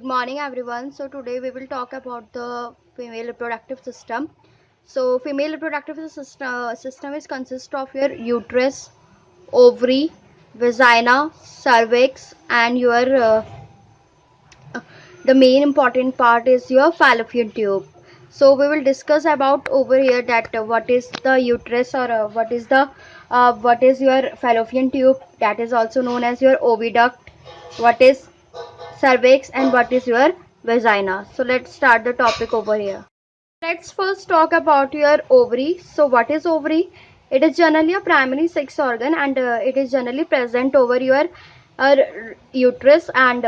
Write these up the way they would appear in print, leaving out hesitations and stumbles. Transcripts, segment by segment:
morning everyone. So today we will talk about the female reproductive system. So female reproductive system is consist of your uterus, ovary, vagina, cervix, and your the main important part is your fallopian tube. So we will discuss about over here that what is the uterus or what is your fallopian tube, that is also known as your oviduct, what is cervix, and what is your vagina. So let's start the topic over here. Let's first talk about your ovary. So what is ovary? It is generally a primary sex organ, and it is generally present over your uh, uterus and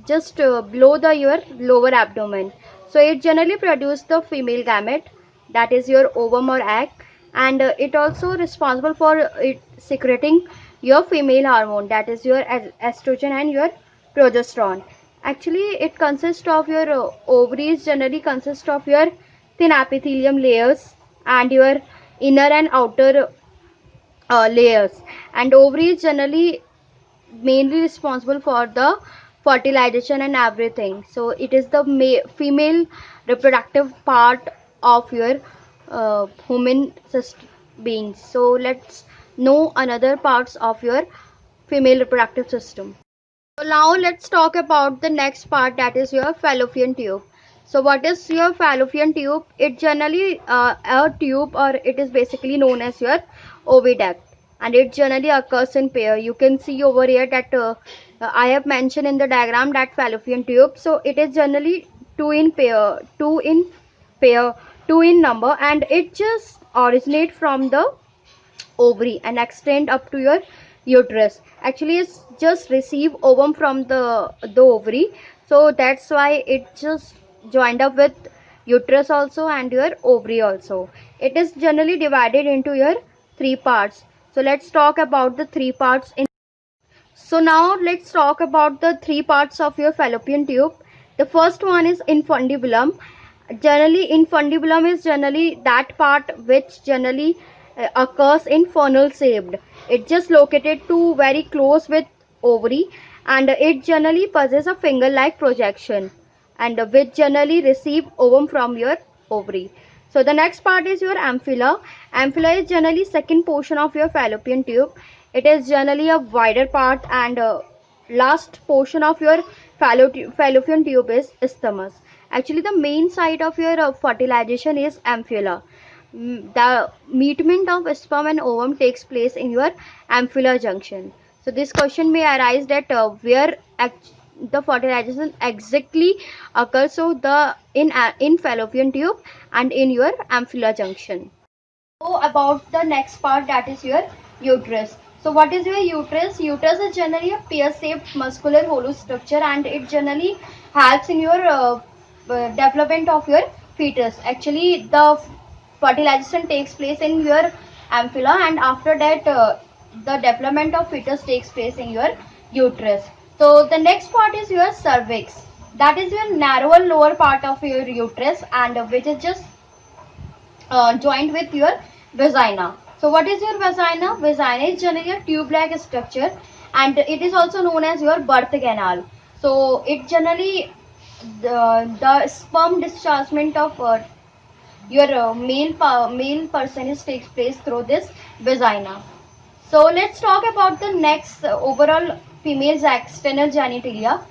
just below the your lower abdomen. So it generally produces the female gamete, that is your ovum or egg, and it also responsible for it secreting your female hormone, that is your estrogen and your progesterone. Actually it consists of your ovaries generally consist of your thin epithelium layers and your inner and outer layers, and ovaries generally mainly responsible for the fertilization and everything. So it is the female reproductive part of your human beings. So let's know another parts of your female reproductive system. So now let's talk about the next part, that is your fallopian tube. So what is your fallopian tube? It generally a tube, or it is basically known as your oviduct, and it generally occurs in pair. You can see over here that I have mentioned in the diagram that fallopian tube. So it is generally pair, two in number, and it just originate from the ovary and extend up to your uterus. Actually it's just receive ovum from the ovary, so that's why it just joined up with uterus also and your ovary also. It is generally divided into your three parts. So let's talk about the three parts in. So now let's talk about the three parts of your fallopian tube. The first one is infundibulum. Generally, infundibulum is generally that part which generally occurs in funnel shaped. It just located to very close with ovary, and it generally possesses a finger-like projection, and which generally receive ovum from your ovary. So the next part is your ampulla. Ampulla is generally second portion of your fallopian tube. It is generally a wider part, and last portion of your fallopian tube is isthmus. Actually the main site of your fertilization is ampulla. The meeting of sperm and ovum takes place in your ampulla junction. So this question may arise that where the fertilization exactly occurs. So the in fallopian tube and in your ampulla junction. So about the next part, that is your uterus. So what is your uterus? Uterus is generally a pear-shaped muscular hollow structure, and it generally helps in your development of your fetus. Actually the fertilization takes place in your ampulla, and after that the development of fetus takes place in your uterus. So the next part is your cervix. That is your narrower lower part of your uterus, and which is just joined with your vagina. So what is your vagina? Vagina is generally a tube-like structure, and it is also known as your birth canal. So it generally the sperm dischargement of your male person is takes place through this vagina. So let's talk about the next overall female's external genitalia.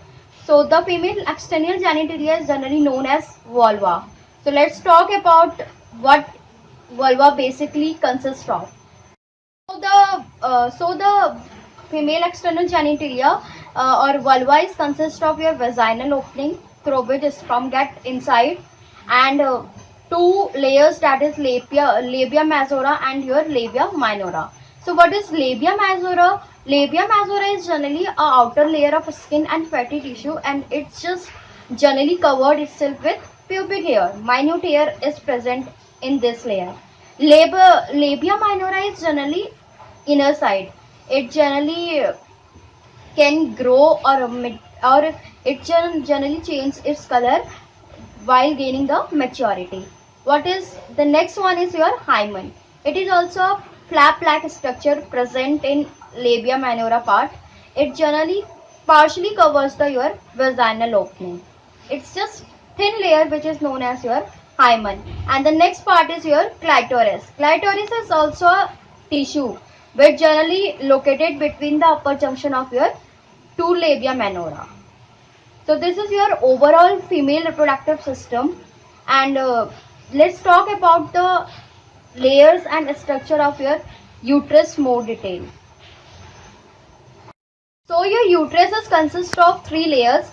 So the female external genitalia is generally known as vulva. So let's talk about what vulva basically consists of. So the female external genitalia or vulva is consist of your vaginal opening through which sperm get inside, and two layers, that is labia majora and your labia minora. So what is labia majora? Labia majora is generally a outer layer of skin and fatty tissue, and it's just generally covered itself with pubic hair. Minute hair is present in this layer. Labia minora is generally inner side. It generally can grow or it generally changes its color while gaining the maturity. What is the next one is your hymen. It is also a flap-like structure present in labia minora part. It generally partially covers the your vaginal opening. It's just thin layer which is known as your hymen. And the next part is your clitoris. Clitoris is also a tissue which generally located between the upper junction of your two labia minora. So this is your overall female reproductive system. And let's talk about the layers and structure of your uterus more detail. So your uterus is consist of three layers.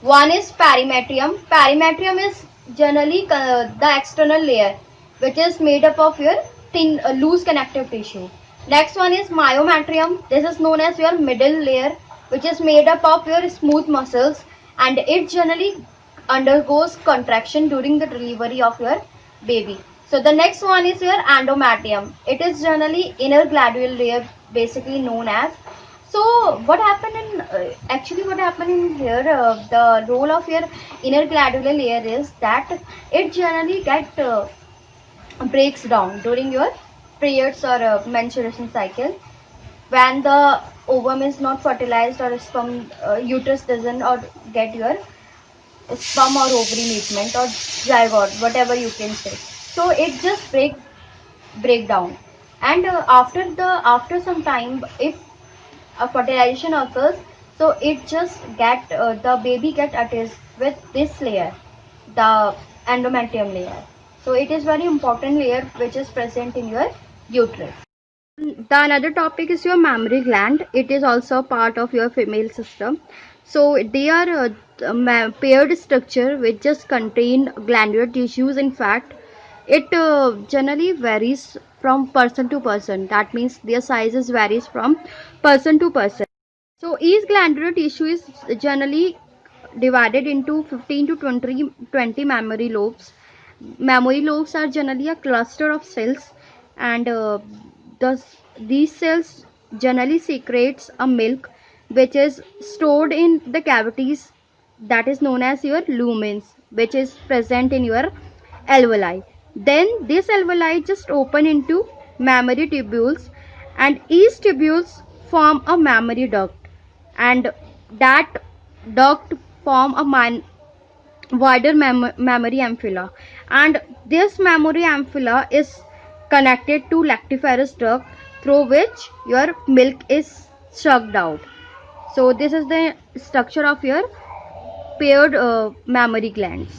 One is perimetrium. Perimetrium is generally the external layer which is made up of your thin loose connective tissue. Next one is myometrium. This is known as your middle layer which is made up of your smooth muscles, and it generally undergoes contraction during the delivery of your baby. So the next one is your endometrium. It is generally inner glandular layer, basically known as. So what happened in actually what happened in here, the role of your inner glandular layer is that it generally breaks down during your periods or menstruation cycle, when the ovum is not fertilized or sperm uterus doesn't or get your sperm or ovary movement or zygote, whatever you can say. So it just break down, and after some time, if a fertilization occurs, so it just get the baby get attached with this layer, the endometrium layer. So it is very important layer which is present in your uterus. The another topic is your mammary gland. It is also part of your female system. So they are paired structure which just contain glandular tissues. In fact, it generally varies from person to person. That means their sizes varies from person to person. So each glandular tissue is generally divided into 15 to 20 mammary lobes. Mammary lobes are generally a cluster of cells, and these cells generally secretes a milk which is stored in the cavities, that is known as your lumens, which is present in your alveoli. Then this alveoli just open into mammary tubules, and each tubules form a mammary duct, and that duct form a wider mammary ampulla, and this mammary ampulla is connected to lactiferous duct through which your milk is sucked out. So this is the structure of your paired mammary glands.